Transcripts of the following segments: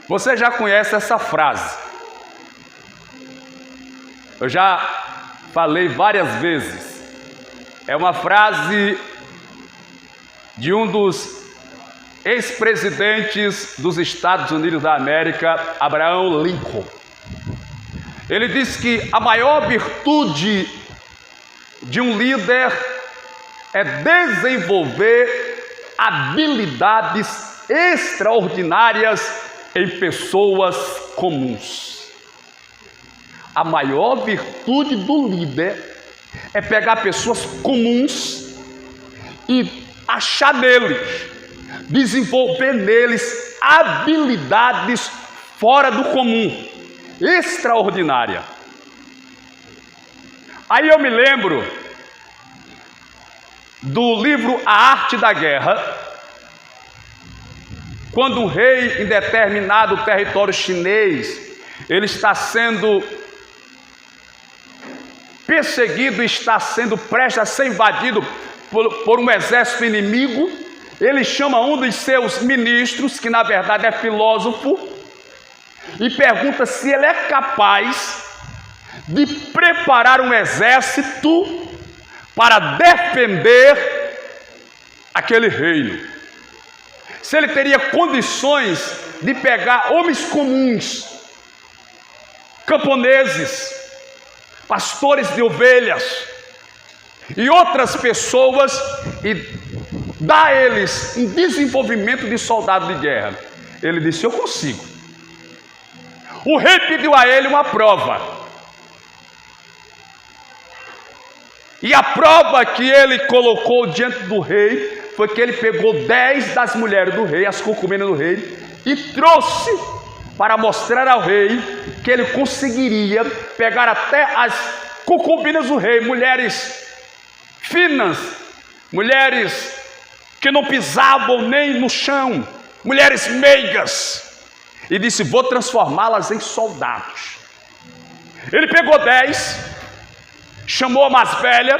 Você já conhece essa frase. Eu já falei várias vezes. É uma frase de um dos ex-presidentes dos Estados Unidos da América, Abraham Lincoln. Ele disse que a maior virtude de um líder é desenvolver habilidades extraordinárias em pessoas comuns. A maior virtude do líder é pegar pessoas comuns e achar neles, desenvolver neles habilidades fora do comum, extraordinária. Aí eu me lembro do livro A Arte da Guerra, quando um rei em determinado território chinês, ele está sendo perseguido, está sendo prestes a ser invadido por um exército inimigo. Ele chama um dos seus ministros, que na verdade é filósofo, e pergunta se ele é capaz de preparar um exército para defender aquele reino. Se ele teria condições de pegar homens comuns, camponeses, pastores de ovelhas e outras pessoas e dar a eles um desenvolvimento de soldado de guerra. Ele disse: eu consigo. O rei pediu a ele uma prova. E a prova que ele colocou diante do rei foi que ele pegou 10 das mulheres do rei, as concubinas do rei, e trouxe para mostrar ao rei que ele conseguiria pegar até as concubinas do rei, mulheres finas, mulheres que não pisavam nem no chão, mulheres meigas, e disse: vou transformá-las em soldados. Ele pegou 10, chamou a mais velha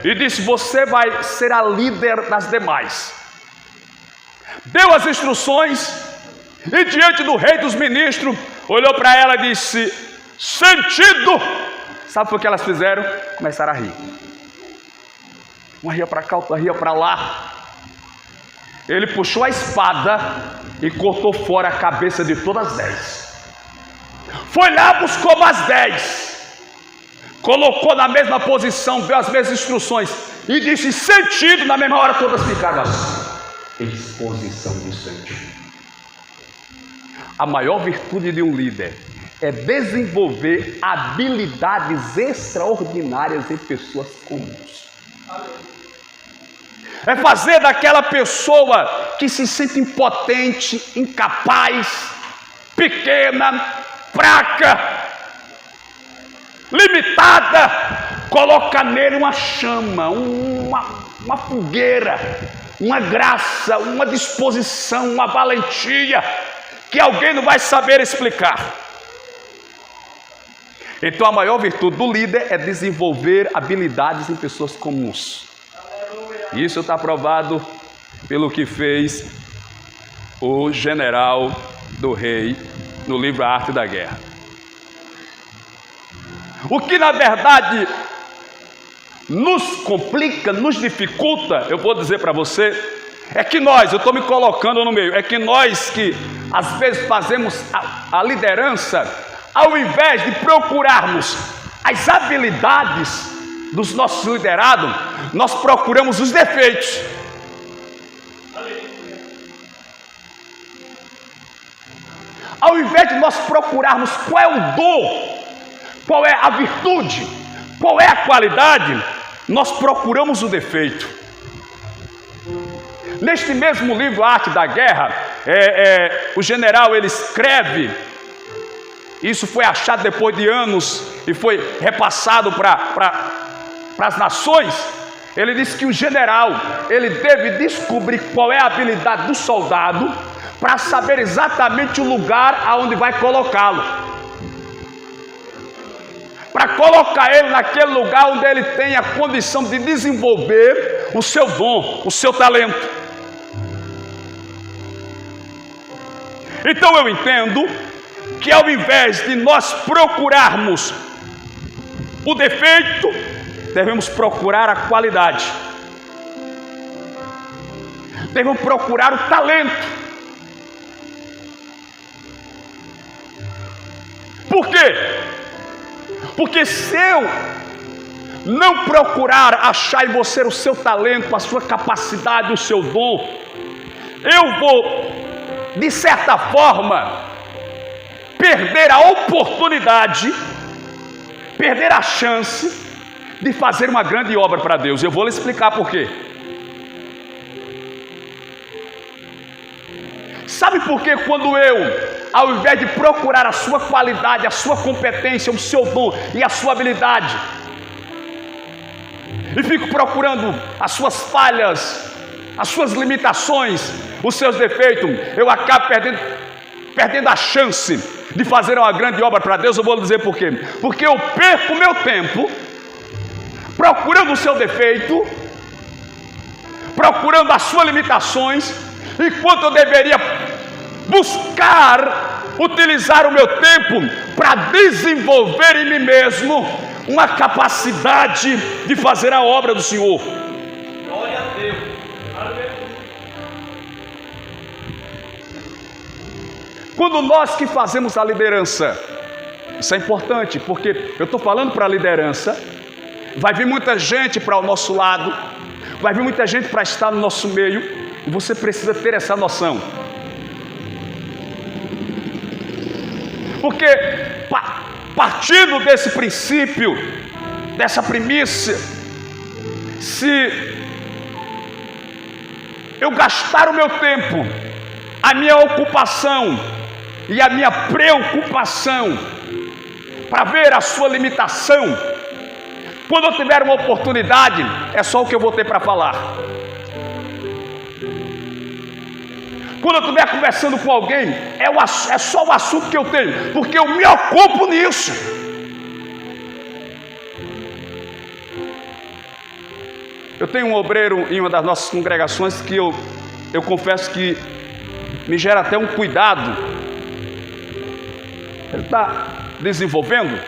e disse: você vai ser a líder das demais. Deu as instruções e diante do rei dos ministros, olhou para ela e disse: sentido! Sabe o que elas fizeram? Começaram a rir. Uma ria para cá, outra ria para lá. Ele puxou a espada e cortou fora a cabeça de todas as 10. Foi lá, buscou mais 10. Colocou na mesma posição, deu as mesmas instruções e disse: sentido. Na mesma hora todas ficaram assim. Exposição de sentido. A maior virtude de um líder é desenvolver habilidades extraordinárias em pessoas comuns. É fazer daquela pessoa que se sente impotente, incapaz, pequena, fraca, limitada, coloca nele uma chama, uma fogueira, uma graça, uma disposição, uma valentia, que alguém não vai saber explicar. Então a maior virtude do líder é desenvolver habilidades em pessoas comuns. Isso está provado pelo que fez o general do rei no livro A Arte da Guerra. O que na verdade nos complica, nos dificulta, eu vou dizer para você, é que nós, eu estou me colocando no meio, é que nós que às vezes fazemos a liderança, ao invés de procurarmos as habilidades dos nossos liderados, nós procuramos os defeitos. Ao invés de nós procurarmos qual é o dom, qual é a virtude, qual é a qualidade, nós procuramos o defeito. Neste mesmo livro, A Arte da Guerra, o general ele escreve, isso foi achado depois de anos e foi repassado para as nações. Ele diz que o general ele deve descobrir qual é a habilidade do soldado para saber exatamente o lugar aonde vai colocá-lo, para colocar ele naquele lugar onde ele tem a condição de desenvolver o seu dom, o seu talento. Então eu entendo que ao invés de nós procurarmos o defeito, devemos procurar a qualidade. Devemos procurar o talento. Por quê? Porque se eu não procurar achar em você o seu talento, a sua capacidade, o seu dom, eu vou, de certa forma, perder a oportunidade, perder a chance de fazer uma grande obra para Deus. Eu vou lhe explicar por quê. Sabe por que quando eu, ao invés de procurar a sua qualidade, a sua competência, o seu dom e a sua habilidade, e fico procurando as suas falhas, as suas limitações, os seus defeitos, eu acabo perdendo a chance de fazer uma grande obra para Deus? Eu vou dizer por quê. Porque eu perco o meu tempo procurando o seu defeito, procurando as suas limitações, enquanto eu deveria buscar utilizar o meu tempo para desenvolver em mim mesmo uma capacidade de fazer a obra do Senhor. Glória a Deus. Aleluia. Quando nós que fazemos a liderança, isso é importante, porque eu estou falando para a liderança, vai vir muita gente para o nosso lado, vai vir muita gente para estar no nosso meio, e você precisa ter essa noção. Porque partindo desse princípio, dessa premissa, se eu gastar o meu tempo, a minha ocupação e a minha preocupação para ver a sua limitação, quando eu tiver uma oportunidade, é só o que eu vou ter para falar. Quando eu estiver conversando com alguém, é só o assunto que eu tenho, porque eu me ocupo nisso. Eu tenho um obreiro em uma das nossas congregações que eu confesso que me gera até um cuidado. Ele está desenvolvendo,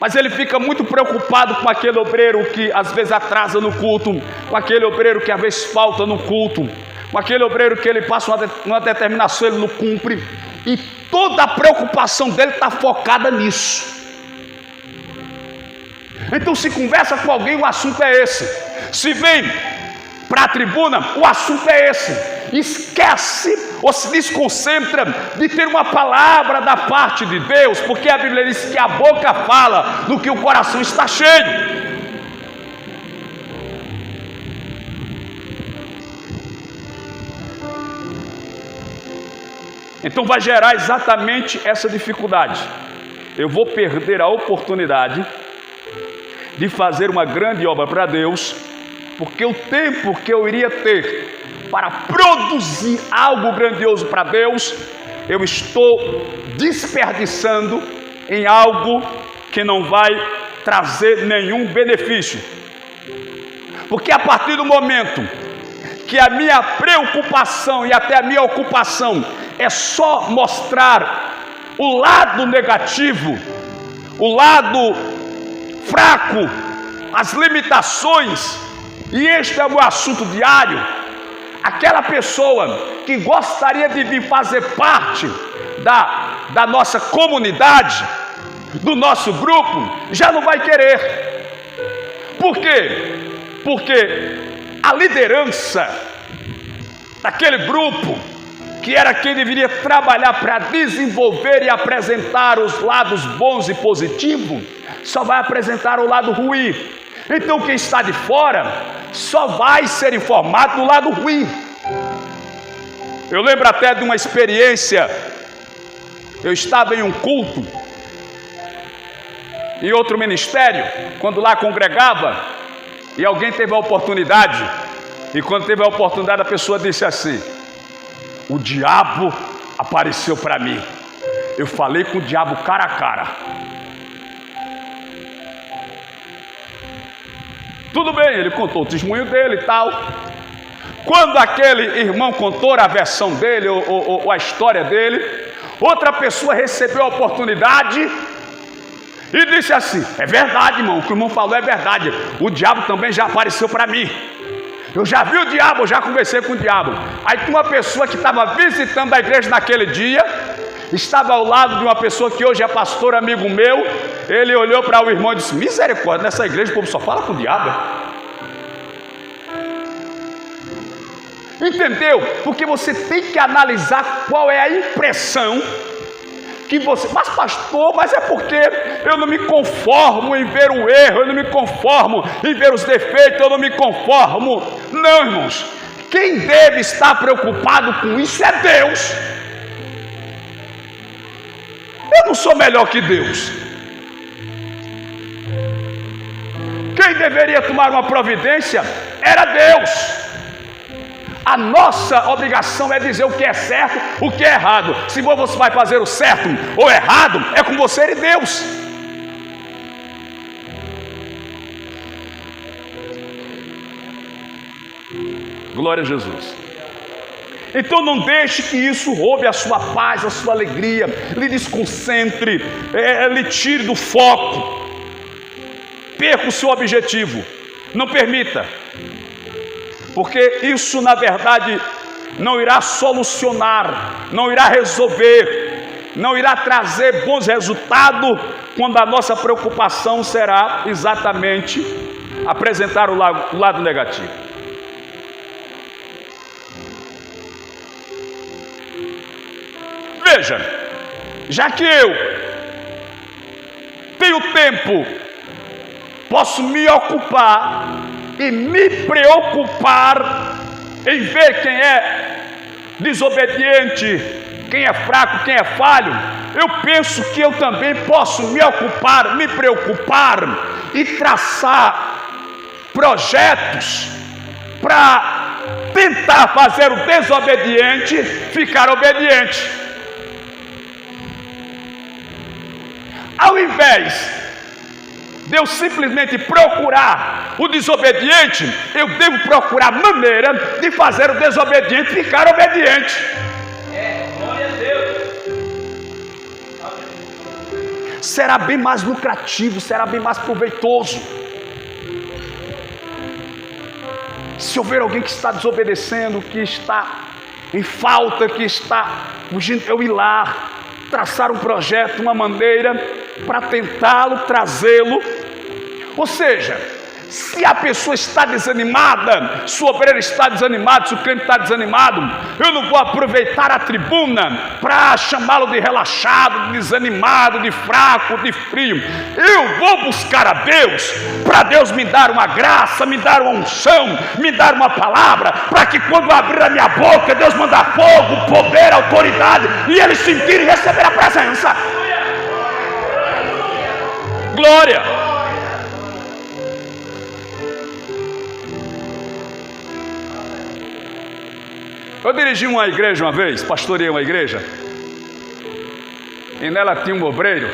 mas ele fica muito preocupado com aquele obreiro que às vezes atrasa no culto, com aquele obreiro que às vezes falta no culto, com aquele obreiro que ele passa uma determinação, ele não cumpre, e toda a preocupação dele está focada nisso. Então, se conversa com alguém, o assunto é esse. Se vem para a tribuna, o assunto é esse. Esquece ou se desconcentra de ter uma palavra da parte de Deus, porque a Bíblia diz que a boca fala do que o coração está cheio. Então vai gerar exatamente essa dificuldade. Eu vou perder a oportunidade de fazer uma grande obra para Deus, porque o tempo que eu iria ter para produzir algo grandioso para Deus, eu estou desperdiçando em algo que não vai trazer nenhum benefício. Porque a partir do momento que a minha preocupação e até a minha ocupação é só mostrar o lado negativo, o lado fraco, as limitações, e este é o meu assunto diário, aquela pessoa que gostaria de vir fazer parte da nossa comunidade, do nosso grupo, já não vai querer. Por quê? Porque a liderança daquele grupo, que era quem deveria trabalhar para desenvolver e apresentar os lados bons e positivos, só vai apresentar o lado ruim. Então quem está de fora só vai ser informado do lado ruim. Eu lembro até de uma experiência. Eu estava em um culto, em outro ministério, quando lá congregava, e alguém teve a oportunidade, e quando teve a oportunidade a pessoa disse assim: o diabo apareceu para mim, eu falei com o diabo cara a cara. Tudo bem, ele contou o testemunho dele e tal. Quando aquele irmão contou a versão dele, ou a história dele, outra pessoa recebeu a oportunidade e disse assim: é verdade, irmão, o que o irmão falou é verdade, o diabo também já apareceu para mim. Eu já vi o diabo, eu já conversei com o diabo. Aí tinha uma pessoa que estava visitando a igreja naquele dia, estava ao lado de uma pessoa que hoje é pastor, amigo meu. Ele olhou para o irmão e disse: misericórdia, nessa igreja o povo só fala com o diabo. Entendeu? Porque você tem que analisar qual é a impressão que você... Mas pastor, mas é porque eu não me conformo em ver o erro, eu não me conformo em ver os defeitos, eu não me conformo. Não, irmãos, quem deve estar preocupado com isso é Deus. Eu não sou melhor que Deus. Quem deveria tomar uma providência era Deus. A nossa obrigação é dizer o que é certo, o que é errado. Se você vai fazer o certo ou errado, é com você e Deus. Glória a Jesus. Então não deixe que isso roube a sua paz, a sua alegria, lhe desconcentre, lhe tire do foco, perca o seu objetivo. Não permita. Porque isso na verdade não irá solucionar, não irá resolver, não irá trazer bons resultados, quando a nossa preocupação será exatamente apresentar o lado negativo. Veja, já que eu tenho tempo, posso me ocupar e me preocupar em ver quem é desobediente, quem é fraco, quem é falho. Eu penso que eu também posso me ocupar, me preocupar e traçar projetos para tentar fazer o desobediente ficar obediente. Ao invés de eu simplesmente procurar o desobediente, eu devo procurar maneira de fazer o desobediente ficar obediente. Glória a Deus. Será bem mais lucrativo, será bem mais proveitoso. Se houver alguém que está desobedecendo, que está em falta, que está fugindo, eu ir lá, traçar um projeto, uma maneira para tentá-lo, trazê-lo. Ou seja, se a pessoa está desanimada, se o obreiro está desanimado, se o crente está desanimado, eu não vou aproveitar a tribuna para chamá-lo de relaxado, de desanimado, de fraco, de frio. Eu vou buscar a Deus, para Deus me dar uma graça, me dar uma unção, me dar uma palavra, para que quando abrir a minha boca, Deus mandar fogo, poder, autoridade, e eles sentirem e receber a presença. Glória! Eu dirigi uma igreja uma vez, pastoreei uma igreja, e nela tinha um obreiro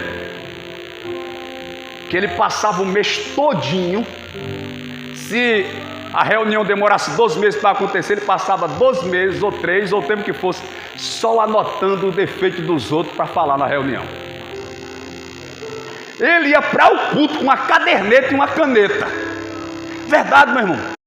que ele passava o mês todinho. Se a reunião demorasse 12 meses para acontecer, ele passava 12 meses, ou 3, ou o tempo que fosse, só anotando o defeito dos outros para falar na reunião. Ele ia para o culto com uma caderneta e uma caneta. Verdade, meu irmão.